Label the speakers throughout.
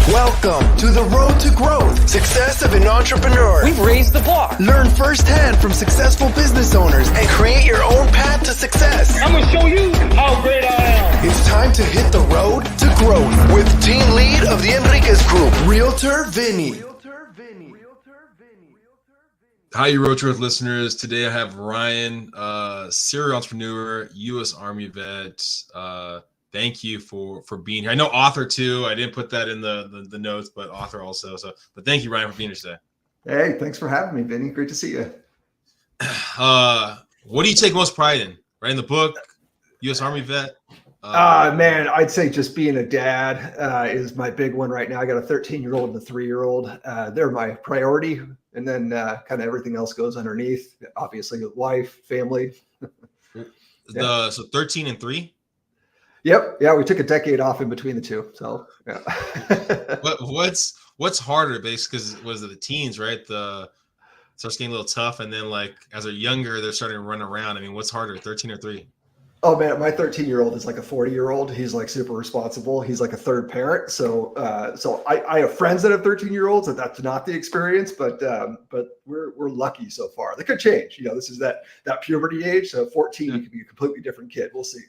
Speaker 1: Welcome to the road to growth, success of an entrepreneur.
Speaker 2: We've raised the bar.
Speaker 1: Learn firsthand from successful business owners and create your own path to success.
Speaker 2: I'm going to show you how great I am.
Speaker 1: It's time to hit the road to growth with team lead of the Enriquez Group, Realtor Vinny.
Speaker 3: Hi, you Road to Growth listeners. Today I have Ryan, serial entrepreneur, U.S. Army vet. Thank you for being here. I know author too. I didn't put that in the notes, but author also. But thank you, Ryan, for being here today.
Speaker 4: Hey, thanks for having me, Vinny. Great to see you.
Speaker 3: What do you take most pride in? Writing the book, U.S. Army vet?
Speaker 4: Man, I'd say just being a dad is my big one right now. I got a 13-year-old and a 3-year-old. They're my priority. And then kind of everything else goes underneath, obviously, wife, family.
Speaker 3: So 13 and 3?
Speaker 4: Yep. Yeah, we took a decade off in between the two. So yeah.
Speaker 3: What's harder, basically, because was it the teens, right? It starts getting a little tough, and then like as they're younger, they're starting to run around. I mean, what's harder, 13 or 3?
Speaker 4: Oh man, my 13-year-old is like a 40-year-old. He's like super responsible. He's like a third parent. So I have friends that have 13-year-olds, and that's not the experience, but we're lucky so far. They could change. You know, this is that puberty age. So 14, you could be a completely different kid. We'll see.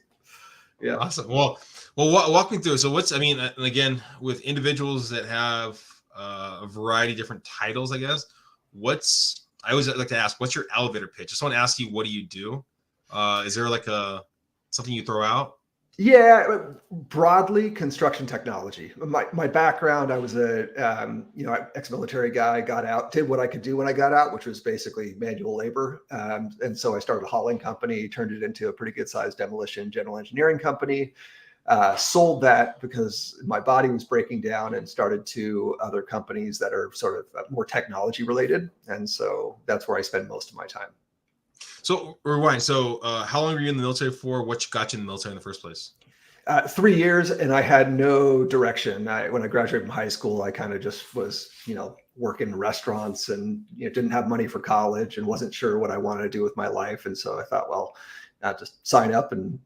Speaker 4: Yeah.
Speaker 3: Awesome. Well, walk me through. So and again, with individuals that have a variety of different titles, I guess, I always like to ask, what's your elevator pitch? I just want to ask you, what do you do? Is there like something you throw out? Yeah,
Speaker 4: broadly construction technology. My background, I was a ex-military guy, got out, did what I could do when I got out, which was basically manual labor. And so I started a hauling company, turned it into a pretty good sized demolition general engineering company, sold that because my body was breaking down and started to other companies that are sort of more technology related. And so that's where I spend most of my time.
Speaker 3: So rewind. So how long were you in the military for? What got you in the military in the first place?
Speaker 4: 3 years, and I had no direction. When I graduated from high school, I kind of just was, working in restaurants and didn't have money for college and wasn't sure what I wanted to do with my life. And so I thought, well, I'll just sign up and,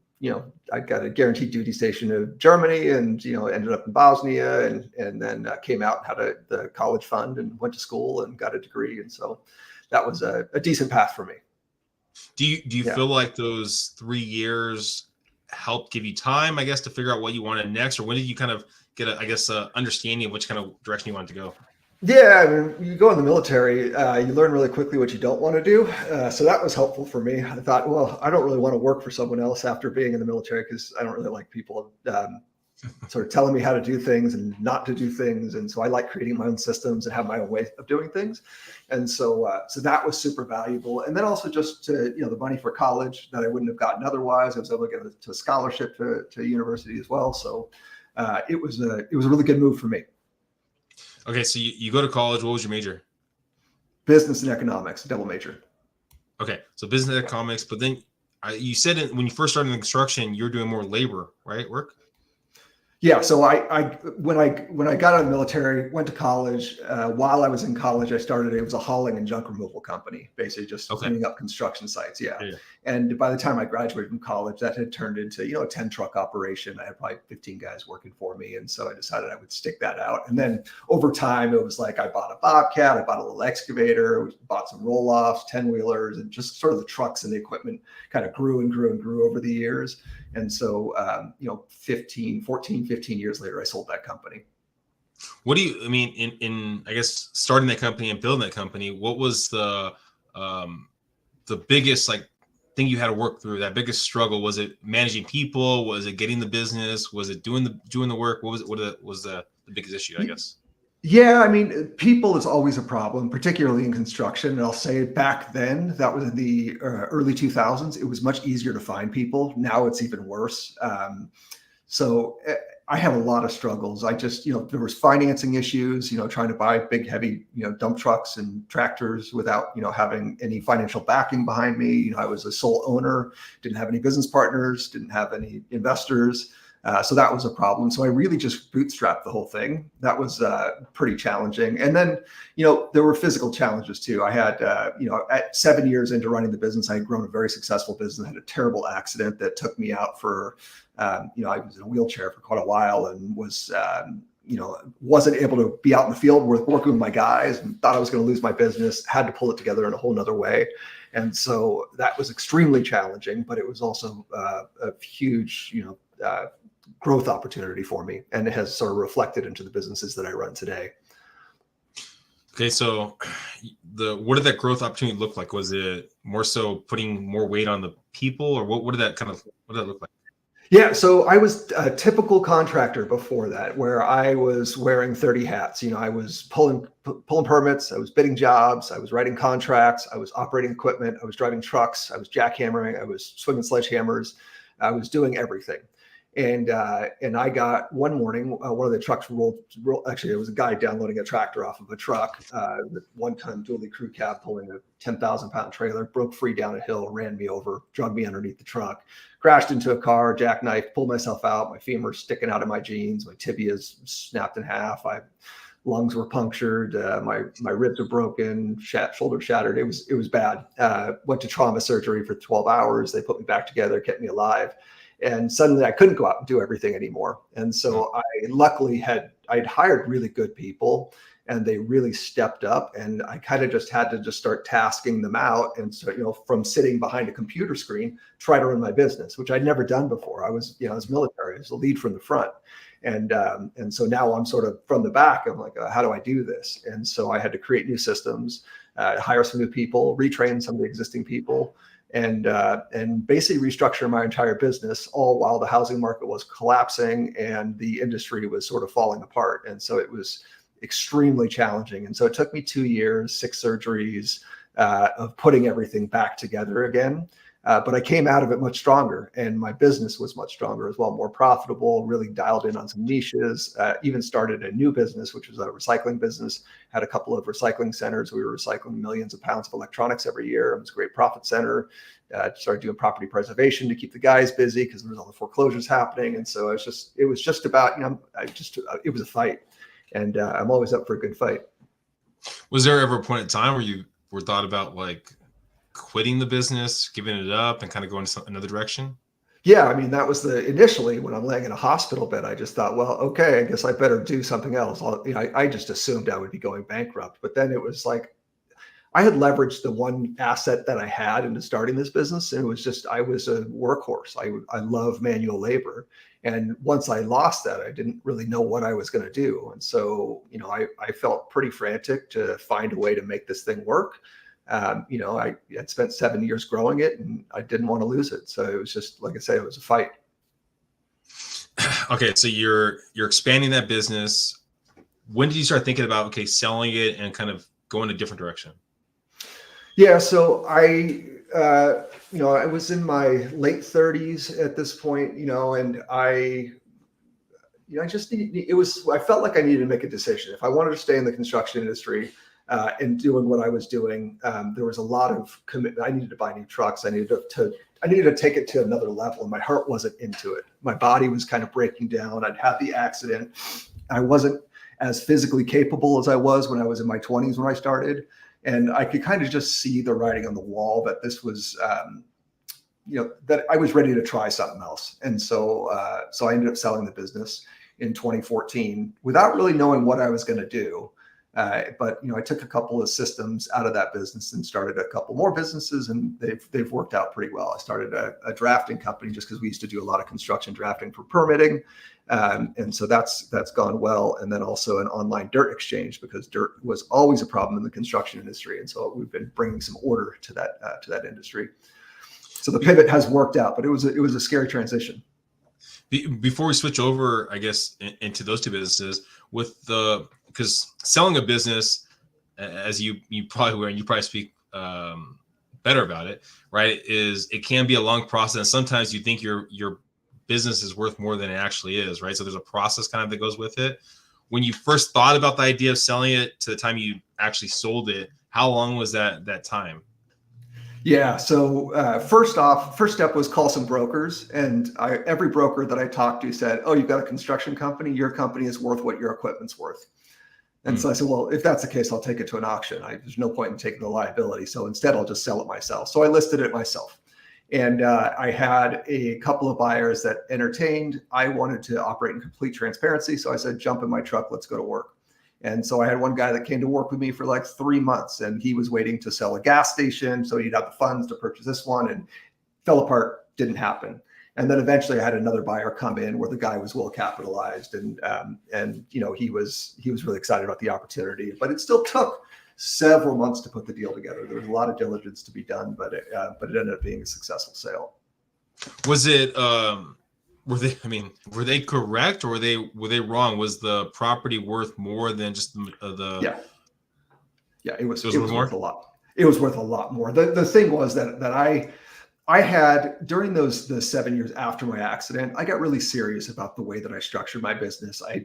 Speaker 4: I got a guaranteed duty station in Germany and, ended up in Bosnia and then came out and had the college fund and went to school and got a degree. And so that was a decent path for me.
Speaker 3: Do you feel like those 3 years helped give you time, I guess, to figure out what you wanted next? Or when did you kind of get a understanding of which kind of direction you wanted to go?
Speaker 4: Yeah, I mean, you go in the military, you learn really quickly what you don't want to do. So that was helpful for me. I thought, well, I don't really want to work for someone else after being in the military because I don't really like people sort of telling me how to do things and not to do things. And so I like creating my own systems and have my own way of doing things. And so that was super valuable. And then also just the money for college that I wouldn't have gotten otherwise. I was able to get a scholarship to university as well. So it was a really good move for me.
Speaker 3: Okay. So you go to college. What was your major?
Speaker 4: Business and economics, double major.
Speaker 3: Okay. So business and economics, but then you said when you first started in construction, you're doing more labor, right? Work?
Speaker 4: Yeah. So when I got out of the military, went to college. While I was in college, it was a hauling and junk removal company, basically just cleaning up construction sites. Yeah. And by the time I graduated from college, that had turned into, a 10 truck operation. I had probably 15 guys working for me. And so I decided I would stick that out. And then over time, it was like, I bought a Bobcat, I bought a little excavator, we bought some roll-offs, 10-wheelers, and just sort of the trucks and the equipment kind of grew and grew and grew over the years. And so, 15 years later, I sold that company.
Speaker 3: What do you, in I guess, starting that company and building that company, what was the biggest thing you had to work through, that biggest struggle? Was it managing people? Was it getting the business? Was it doing the work? What was the biggest issue, I guess?
Speaker 4: Yeah, people is always a problem, particularly in construction. And I'll say back then, that was in the early 2000s, it was much easier to find people. Now it's even worse. So I have a lot of struggles. I just, there was financing issues, trying to buy big, heavy, dump trucks and tractors without, having any financial backing behind me. I was a sole owner, didn't have any business partners, didn't have any investors. So that was a problem. So I really just bootstrapped the whole thing. That was pretty challenging. And then, there were physical challenges too. I had, at 7 years into running the business, I had grown a very successful business. I had a terrible accident that took me out for, I was in a wheelchair for quite a while and was, wasn't able to be out in the field working with my guys, and thought I was going to lose my business, had to pull it together in a whole nother way. And so that was extremely challenging, but it was also a huge, growth opportunity for me. And it has sort of reflected into the businesses that I run today.
Speaker 3: Okay, so what did that growth opportunity look like? Was it more so putting more weight on the people, or what did that look like?
Speaker 4: Yeah, so I was a typical contractor before that, where I was wearing 30 hats. I was pulling permits, I was bidding jobs, I was writing contracts, I was operating equipment, I was driving trucks, I was jackhammering, I was swinging sledgehammers, I was doing everything. And I got one morning, one of the trucks rolled. Actually, it was a guy downloading a tractor off of a truck, with 1-ton dually crew cab pulling a 10,000-pound trailer, broke free down a hill, ran me over, drug me underneath the truck, crashed into a car, jackknife, pulled myself out, my femur sticking out of my jeans, my tibias snapped in half, lungs were punctured, my ribs were broken, shoulder shattered. It was bad. Went to trauma surgery for 12 hours. They put me back together, kept me alive. And suddenly I couldn't go out and do everything anymore. And so luckily I'd hired really good people, and they really stepped up, and I kind of just had to start tasking them out. And so, from sitting behind a computer screen, try to run my business, which I'd never done before. I was military, I was a lead from the front. And so now I'm sort of from the back. I'm like, how do I do this? And so I had to create new systems, hire some new people, retrain some of the existing people, and basically restructure my entire business, all while the housing market was collapsing and the industry was sort of falling apart. And so it was extremely challenging. And so it took me 2 years, 6 surgeries, of putting everything back together again. But I came out of it much stronger, and my business was much stronger as well, more profitable, really dialed in on some niches, even started a new business, which was a recycling business, had a couple of recycling centers. We were recycling millions of pounds of electronics every year. It was a great profit center. Started doing property preservation to keep the guys busy because there was all the foreclosures happening. And so it was just about, it was a fight, and I'm always up for a good fight.
Speaker 3: Was there ever a point in time where you were thought about like quitting the business, giving it up, and kind of going another direction?
Speaker 4: Yeah, I mean, that was initially when I'm laying in a hospital bed, I just thought, well, okay, I guess I better do something else. I just assumed I would be going bankrupt. But then it was like, I had leveraged the one asset that I had into starting this business. And it was just, I was a workhorse. I love manual labor. And once I lost that, I didn't really know what I was going to do. And so, I felt pretty frantic to find a way to make this thing work. I had spent 7 years growing it, and I didn't want to lose it. So it was just, like I say, it was a fight.
Speaker 3: Okay. So you're expanding that business. When did you start thinking about, selling it and kind of going a different direction?
Speaker 4: Yeah. So I was in my late 30s at this point, and I felt like I needed to make a decision. If I wanted to stay in the construction industry, and doing what I was doing, there was a lot of commitment. I needed to buy new trucks. I needed to take it to another level, and my heart wasn't into it. My body was kind of breaking down. I'd had the accident. I wasn't as physically capable as I was when I was in my 20s when I started, and I could kind of just see the writing on the wall that this was, that I was ready to try something else. And so I ended up selling the business in 2014 without really knowing what I was going to do. But I took a couple of systems out of that business and started a couple more businesses, and they've worked out pretty well. I started a drafting company just because we used to do a lot of construction drafting for permitting, and so that's gone well. And then also an online dirt exchange, because dirt was always a problem in the construction industry, and so we've been bringing some order to that industry. So the pivot has worked out, but it was a scary transition.
Speaker 3: Before we switch over, I guess, into those two businesses, because selling a business, as you probably were, and you probably speak better about it, right? It can be a long process. And sometimes you think your business is worth more than it actually is, right? So there's a process kind of that goes with it. When you first thought about the idea of selling it to the time you actually sold it, how long was that time?
Speaker 4: Yeah. So first step was call some brokers, and every broker that I talked to said, "Oh, you've got a construction company. Your company is worth what your equipment's worth." And so I said, well, if that's the case, I'll take it to an auction. There's no point in taking the liability. So instead, I'll just sell it myself. So I listed it myself. And I had a couple of buyers that entertained. I wanted to operate in complete transparency. So I said, jump in my truck, let's go to work. And so I had one guy that came to work with me for like 3 months, and he was waiting to sell a gas station. So he'd have the funds to purchase this one, and fell apart, didn't happen. And then eventually I had another buyer come in where the guy was well capitalized, and he was really excited about the opportunity, but it still took several months to put the deal together. There was a lot of diligence to be done, but it ended up being a successful sale.
Speaker 3: Was it were they correct, or were they wrong? Was the property worth more than just the
Speaker 4: Yeah, it was
Speaker 3: more?
Speaker 4: worth a lot. It was worth a lot more. The thing was that I had, during the 7 years after my accident, I got really serious about the way that I structured my business. I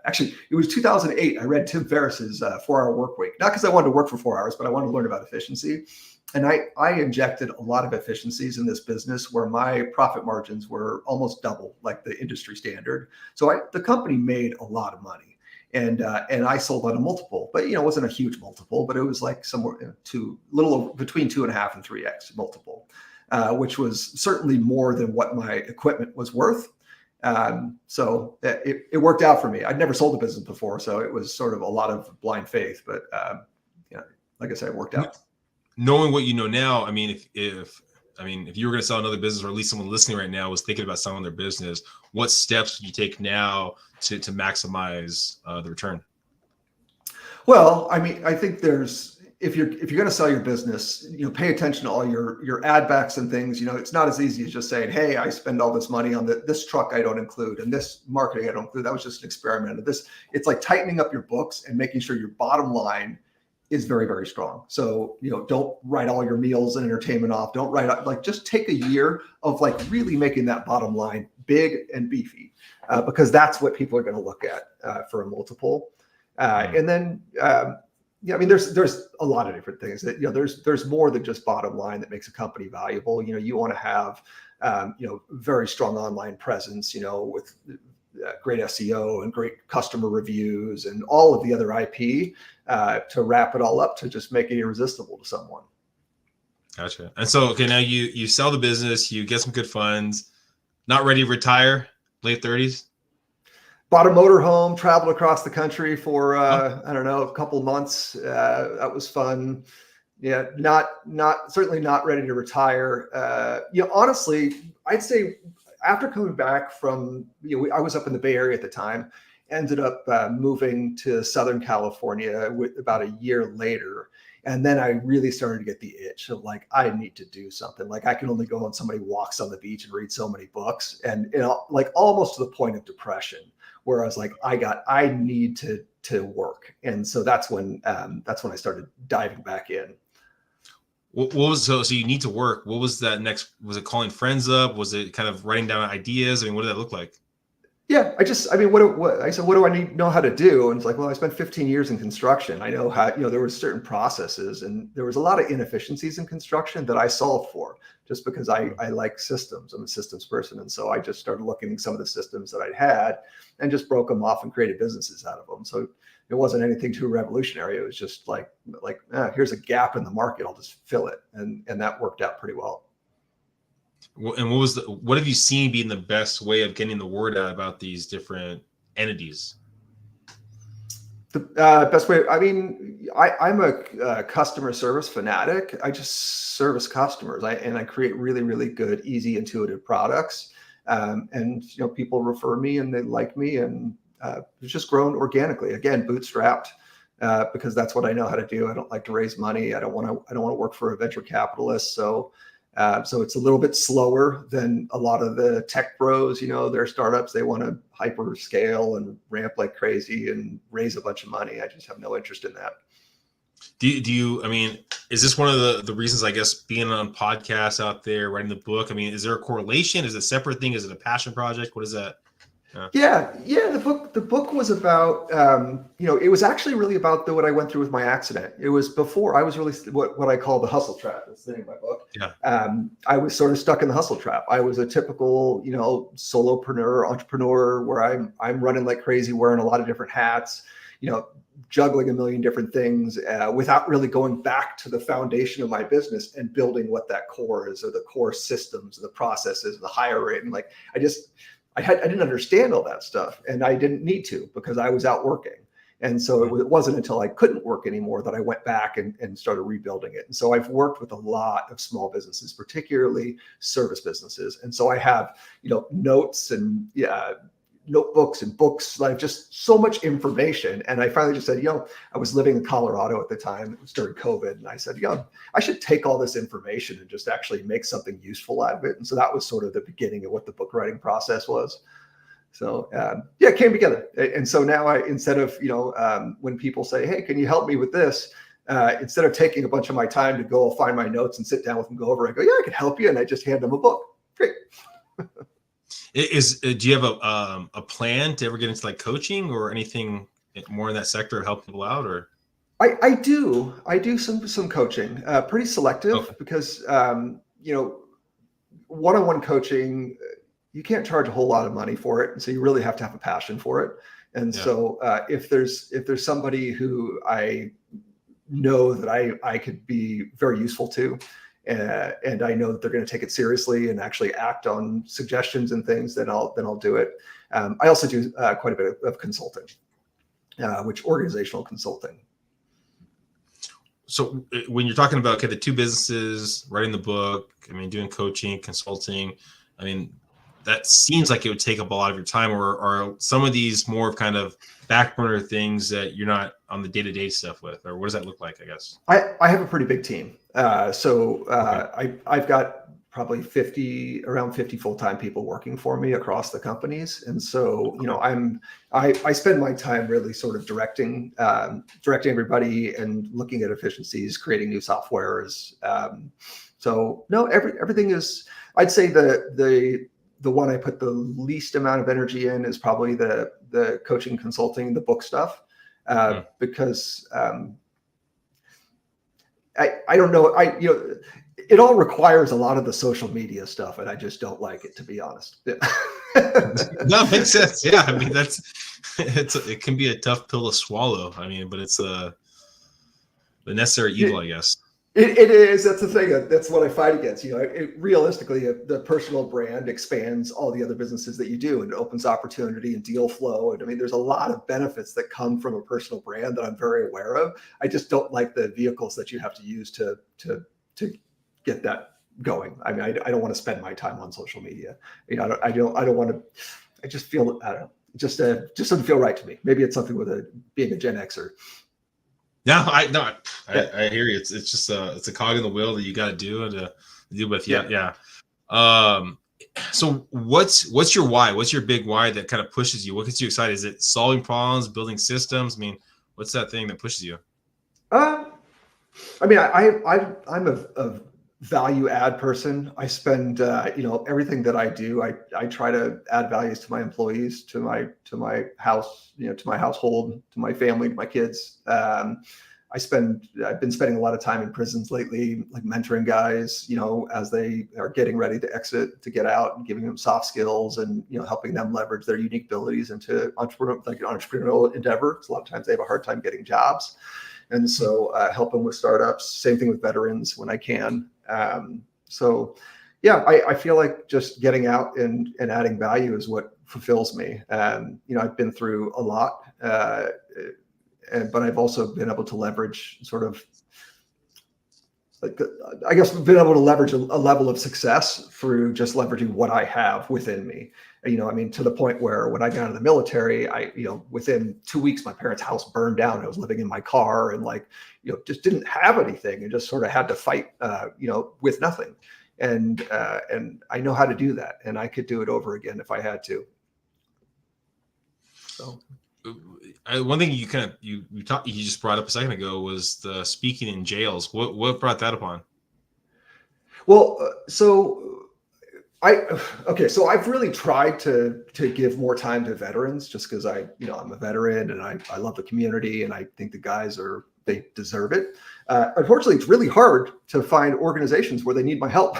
Speaker 4: actually, it was 2008. I read Tim Ferriss's 4-Hour Work Week, not because I wanted to work for 4 hours, but I wanted to learn about efficiency. And I injected a lot of efficiencies in this business where my profit margins were almost double like the industry standard. So the company made a lot of money. And I sold on a multiple, but it wasn't a huge multiple, but it was like somewhere between 2.5 and 3x multiple. Which was certainly more than what my equipment was worth. So it worked out for me. I'd never sold a business before, so it was sort of a lot of blind faith. But like I said, it worked out.
Speaker 3: Knowing what you know now, I mean, if you were going to sell another business, or at least someone listening right now was thinking about selling their business, what steps would you take now to maximize the return?
Speaker 4: Well, I mean, I think if you're going to sell your business, pay attention to all your ad backs and things. It's not as easy as just saying, hey, I spend all this money on this truck I don't include, and this marketing I don't include. That was just an experiment. It's like tightening up your books and making sure your bottom line is very, very strong. So, don't write all your meals and entertainment off. Don't just take a year of really making that bottom line big and beefy, because that's what people are going to look at for a multiple. And then, there's a lot of different things that, there's more than just bottom line that makes a company valuable. You want to have, very strong online presence, with great SEO and great customer reviews and all of the other IP to wrap it all up to just make it irresistible to someone.
Speaker 3: Gotcha. And so, okay, now you sell the business, you get some good funds, not ready to retire, late 30s.
Speaker 4: Bought a motorhome, traveled across the country for I don't know, a couple months. That was fun. Yeah, certainly not ready to retire. Honestly, I'd say after coming back from, I was up in the Bay Area at the time, ended up moving to Southern California about a year later. And then I really started to get the itch of I need to do something. I can only go when somebody walks on the beach and read so many books, and almost to the point of depression, where I was I need to work. And so that's when I started diving back in.
Speaker 3: What was so you need to work? What was that next? Was it calling friends up? Was it kind of writing down ideas? What did that look like?
Speaker 4: Yeah, what do I know how to do? And it's I spent 15 years in construction. I know how, there were certain processes, and there was a lot of inefficiencies in construction that I solved for, just because I like systems. I'm a systems person. And so I just started looking at some of the systems that I'd had and just broke them off and created businesses out of them. So it wasn't anything too revolutionary. It was just here's a gap in the market, I'll just fill it. And that worked out pretty well.
Speaker 3: And what have you seen being the best way of getting the word out about these different entities?
Speaker 4: The best way, I'm a customer service fanatic. I just service customers. I create really, really good, easy, intuitive products. And people refer me and they like me, and it's just grown organically. Again, bootstrapped, because that's what I know how to do. I don't like to raise money. I don't want to work for a venture capitalist. So it's a little bit slower than a lot of the tech bros. Their startups, they want to hyper scale and ramp like crazy and raise a bunch of money. I just have no interest in that.
Speaker 3: Do you, is this one of the reasons, I guess, being on podcasts out there, writing the book? Is there a correlation? Is it a separate thing? Is it a passion project? What is that?
Speaker 4: Yeah. The book was about, it was actually really about what I went through with my accident. It was before I was really what I call the hustle trap. That's the name of my book.
Speaker 3: Yeah.
Speaker 4: I was sort of stuck in the hustle trap. I was a typical, solopreneur, entrepreneur, where I'm running like crazy, wearing a lot of different hats. juggling a million different things without really going back to the foundation of my business and building what that core is, or the core systems, the processes, the hire rate. And like, I didn't understand all that stuff, and I didn't need to, because I was out working. And so it wasn't until I couldn't work anymore that I went back and started rebuilding it. And so I've worked with a lot of small businesses, particularly service businesses. And so I have, notes and notebooks and books, like just so much information. And I finally just said, I was living in Colorado at the time. It was during COVID. And I said, I should take all this information and just actually make something useful out of it. And so that was sort of the beginning of what the book writing process was. So it came together. And so now instead of, when people say, hey, can you help me with this? Instead of taking a bunch of my time to go find my notes and sit down with them, go over, I go, yeah, I can help you. And I just hand them a book. Great.
Speaker 3: Do you have a plan to ever get into like coaching or anything more in that sector to help people out? Or
Speaker 4: I do some coaching, pretty selective, because one-on-one coaching, you can't charge a whole lot of money for it, and so you really have to have a passion for it. And so if there's somebody who I know that I could be very useful to, and I know that they're going to take it seriously and actually act on suggestions and things, then I'll do it. I also do quite a bit of consulting, which organizational consulting.
Speaker 3: So when you're talking about the two businesses, writing the book, doing coaching, consulting, that seems like it would take up a lot of your time, or are some of these more of kind of back burner things that you're not on the day-to-day stuff with, or what does that look like, I guess? I have a pretty big team. I've got probably around 50 full-time people working for me across the companies. And so, I spend my time really sort of directing everybody and looking at efficiencies, creating new softwares. Everything is, I'd say the one I put the least amount of energy in is probably the coaching, consulting, the book stuff, because I don't know, it all requires a lot of the social media stuff, and I just don't like it, to be honest. No, makes sense. Yeah, it can be a tough pill to swallow. But it's the necessary evil, I guess.
Speaker 4: It is. That's the thing. That's what I fight against. Realistically, the personal brand expands all the other businesses that you do, and it opens opportunity and deal flow. And there's a lot of benefits that come from a personal brand that I'm very aware of. I just don't like the vehicles that you have to use to get that going. I don't want to spend my time on social media. I don't want to. I just feel, I don't know. It just doesn't feel right to me. Maybe it's something with being a Gen Xer.
Speaker 3: No, I hear you. It's just it's a cog in the wheel that you got to do and to deal with. Yeah. So what's your why? What's your big why that kind of pushes you? What gets you excited? Is it solving problems, building systems? What's that thing that pushes you?
Speaker 4: I'm a value add person. I spend everything that I do, I try to add values to my employees, to my house, to my household, to my family, to my kids. I've been spending a lot of time in prisons lately, like mentoring guys, as they are getting ready to exit, to get out, and giving them soft skills and, helping them leverage their unique abilities into entrepreneurial endeavor. Because a lot of times they have a hard time getting jobs. And so helping with startups, same thing with veterans when I can. I feel like just getting out and adding value is what fulfills me. I've been through a lot, but I've also been able to leverage been able to leverage a level of success through just leveraging what I have within me. To the point where when I got out of the military, within 2 weeks, my parents' house burned down. I was living in my car and just didn't have anything and just sort of had to fight, with nothing. And I know how to do that, and I could do it over again if I had to. So.
Speaker 3: One thing you just brought up a second ago was the speaking in jails. What brought that upon?
Speaker 4: Well, I've really tried to give more time to veterans, just because I'm a veteran and I love the community, and I think the guys they deserve it. Unfortunately, it's really hard to find organizations where they need my help.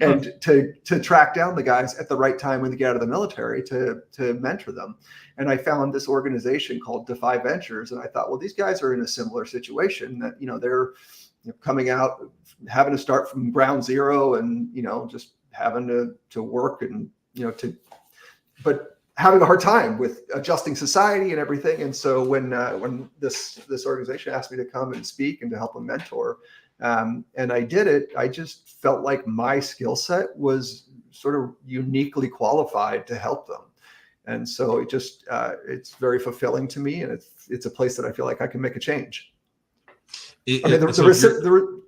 Speaker 4: and to track down the guys at the right time when they get out of the military to mentor them. And I found this organization called Defy Ventures, and I thought, well, these guys are in a similar situation that, they're coming out, having to start from ground zero, and just having to work and but having a hard time with adjusting society and everything. And so when this organization asked me to come and speak and to help them mentor, and I did it, I just felt like my skill set was sort of uniquely qualified to help them. And so it just it's very fulfilling to me, and it's a place that I feel like I can make a change.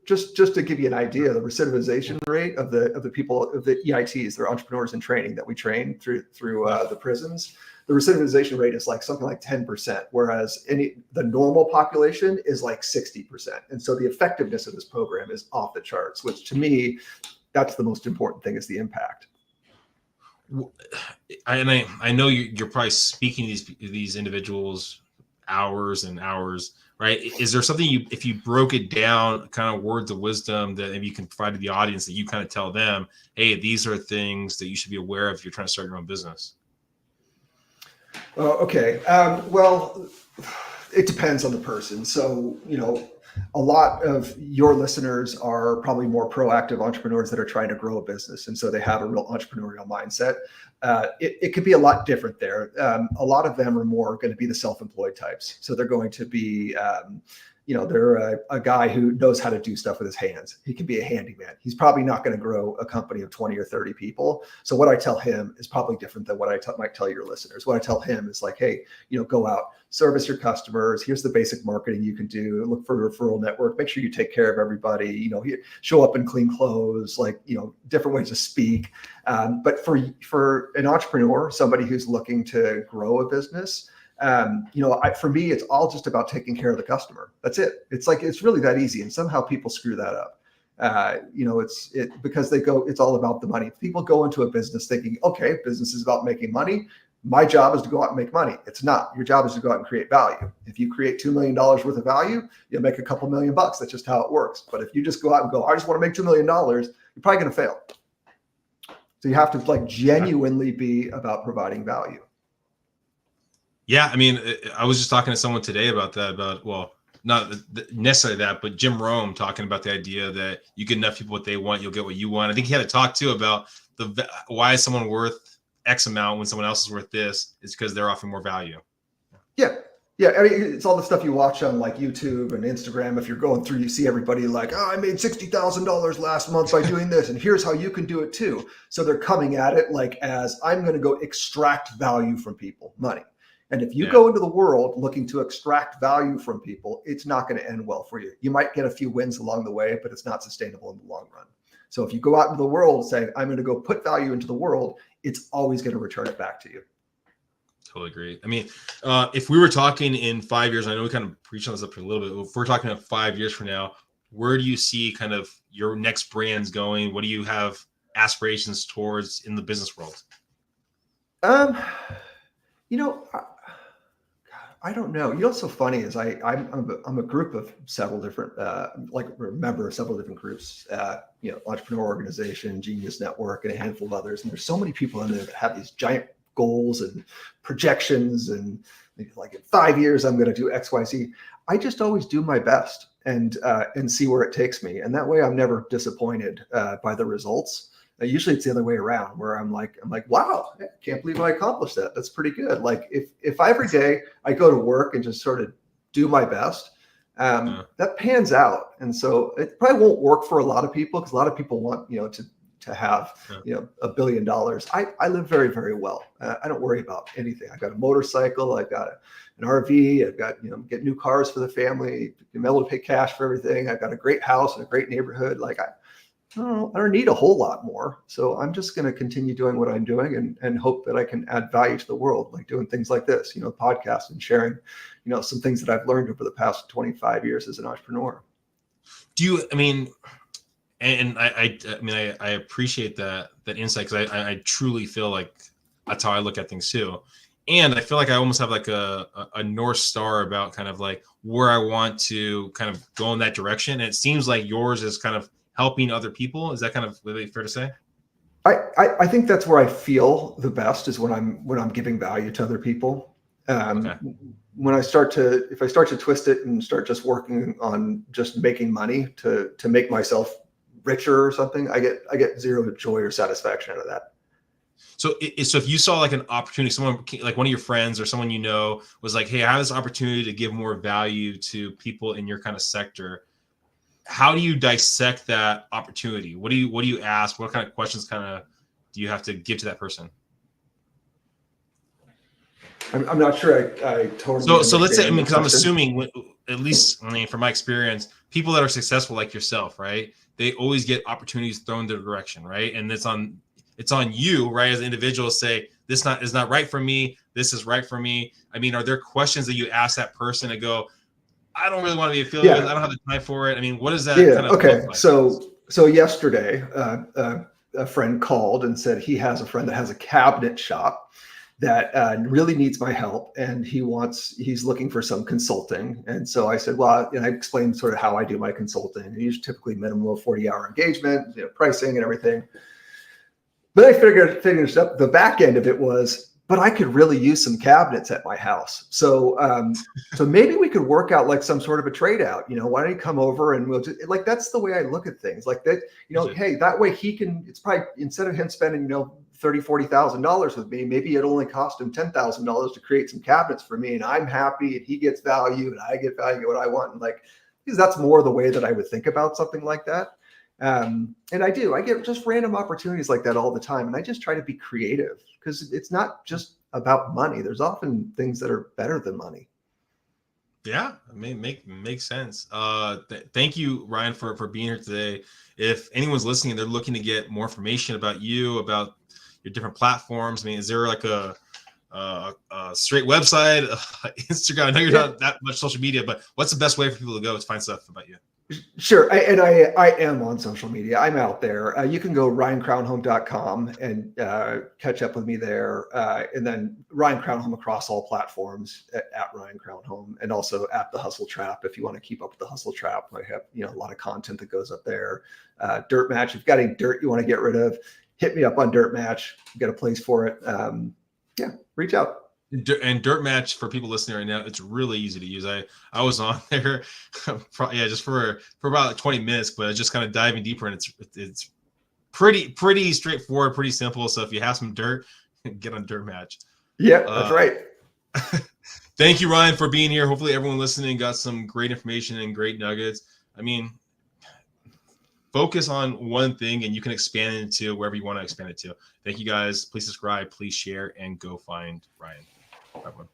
Speaker 4: Just to give you an idea, the recidivization rate of the people, of the EITs, they're entrepreneurs in training that we train through the prisons. The recidivization rate is like something like 10%, whereas the normal population is like 60%. And so the effectiveness of this program is off the charts, which to me, that's the most important thing, is the impact.
Speaker 3: I know you're probably speaking to these individuals hours and hours, right? Is there something if you broke it down, kind of words of wisdom that maybe you can provide to the audience that you kind of tell them, hey, these are things that you should be aware of if you're trying to start your own business?
Speaker 4: Okay. Well, it depends on the person. So, a lot of your listeners are probably more proactive entrepreneurs that are trying to grow a business. And so they have a real entrepreneurial mindset. It could be a lot different there. A lot of them are more going to be the self-employed types. So they're going to be, they're a guy who knows how to do stuff with his hands. He can be a handyman. He's probably not going to grow a company of 20 or 30 people. So what I tell him is probably different than what I might tell your listeners. What I tell him is like, hey, go out, service your customers. Here's the basic marketing you can do. Look for a referral network. Make sure you take care of everybody. Show up in clean clothes, different ways to speak. But for an entrepreneur, somebody who's looking to grow a business, for me, it's all just about taking care of the customer. That's it. It's really that easy. And somehow people screw that up. Because it's all about the money. People go into a business thinking, okay, business is about making money. My job is to go out and make money. It's not. Your job is to go out and create value. If you create $2 million worth of value, you'll make a couple $1 million. That's just how it works. But if you just go out and go, I just want to make $2 million, you're probably going to fail. So you have to genuinely be about providing value.
Speaker 3: Yeah, I mean, I was just talking to someone today about that, well, not necessarily that, but Jim Rome talking about the idea that you get enough people what they want, you'll get what you want. I think he had a talk too about why is someone worth X amount when someone else is worth this. It's because they're offering more value.
Speaker 4: Yeah. I mean, it's all the stuff you watch on YouTube and Instagram. If you're going through, you see everybody I made $60,000 last month by doing this, and here's how you can do it too. So they're coming at it as I'm going to go extract value from people, money. And if you go into the world looking to extract value from people, it's not going to end well for you. You might get a few wins along the way, but it's not sustainable in the long run. So if you go out into the world saying, I'm going to go put value into the world, it's always going to return it back to you.
Speaker 3: Totally agree. I mean, if we were talking in 5 years, I know we kind of preached on this up a little bit. If we're talking about 5 years from now, where do you see kind of your next brands going? What do you have aspirations towards in the business world?
Speaker 4: I don't know. What's so funny is I'm a group of several different, a member of several different groups, Entrepreneur Organization, Genius Network, and a handful of others. And there's so many people in there that have these giant goals and projections, and in 5 years I'm going to do X, Y, Z. I just always do my best and see where it takes me, and that way I'm never disappointed by the results. Usually it's the other way around, where I'm like, wow, I can't believe I accomplished that. That's pretty good. If every day I go to work and just sort of do my best, that pans out. And so it probably won't work for a lot of people, because a lot of people want, to have, $1 billion. I live very, very well. I don't worry about anything. I've got a motorcycle. I've got an RV. I've got, get new cars for the family. I'm able to pay cash for everything. I've got a great house and a great neighborhood. I don't need a whole lot more. So I'm just going to continue doing what I'm doing and hope that I can add value to the world, like doing things like this, podcasts, and sharing, some things that I've learned over the past 25 years as an entrepreneur. I appreciate that insight, because I truly feel like that's how I look at things too. And I feel like I almost have a North Star about kind of where I want to kind of go in that direction. And it seems like yours is kind of
Speaker 3: helping other people. Is that kind of really fair to say?
Speaker 4: I think that's where I feel the best is when I'm giving value to other people.
Speaker 3: Okay.
Speaker 4: When if I start to twist it and start just working on just making money to make myself richer or something, I get zero joy or satisfaction out of that.
Speaker 3: So if you saw like an opportunity, someone like one of your friends or someone you know was like, hey, I have this opportunity to give more value to people in your kind of sector. How do you dissect that opportunity? What do you ask? What kind of questions do you have to give to that person?
Speaker 4: I'm not sure I totally.
Speaker 3: So let's say, because I'm
Speaker 4: question.
Speaker 3: assuming, at least, from my experience, people that are successful like yourself, right? They always get opportunities thrown their direction, right? And it's on you, right, as an individual, to say this is not right for me. This is right for me. I mean, are there questions that you ask that person to go, I don't really want to be affiliated with, I don't have the time for it. I mean, what does that kind of look like?
Speaker 4: So yesterday, a friend called and said he has a friend that has a cabinet shop that really needs my help, and he's looking for some consulting. And so I said, well, and I explained sort of how I do my consulting. And usually typically minimum of 40-hour engagement, pricing and everything. But I figured up the back end of it was, but I could really use some cabinets at my house. So so maybe we could work out like some sort of a trade out. Why don't you come over and we'll just, like, that's the way I look at things like that. Hey, that way it's probably, instead of him spending, $30,000-$40,000 with me, maybe it only cost him $10,000 to create some cabinets for me, and I'm happy and he gets value and I get value what I want. And because that's more the way that I would think about something like that. And I get just random opportunities like that all the time. And I just try to be creative because it's not just about money. There's often things that are better than money.
Speaker 3: Yeah, I mean, makes sense. Thank you, Ryan, for being here today. If anyone's listening, they're looking to get more information about you, about your different platforms. I mean, is there like a straight website, Instagram? I know you're not that much social media, but what's the best way for people to go to find stuff about you?
Speaker 4: Sure. I am on social media. I'm out there. You can go ryancrownholm.com and catch up with me there. And then Ryan Crownholm across all platforms at Ryan Crownholm, and also at the Hustle Trap. If you want to keep up with the Hustle Trap, I have a lot of content that goes up there. Dirt Match. If you've got any dirt you want to get rid of, hit me up on Dirt Match. We've got a place for it. Reach out.
Speaker 3: And Dirt Match, for people listening right now, it's really easy to use. I was on there, just for about 20 minutes, but just kind of diving deeper, and it's pretty straightforward, pretty simple. So if you have some dirt, get on Dirt Match.
Speaker 4: Yeah, that's right.
Speaker 3: Thank you, Ryan, for being here. Hopefully, everyone listening got some great information and great nuggets. I mean, focus on one thing and you can expand it into wherever you want to expand it to. Thank you guys. Please subscribe, please share, and go find Ryan. Bye, everyone.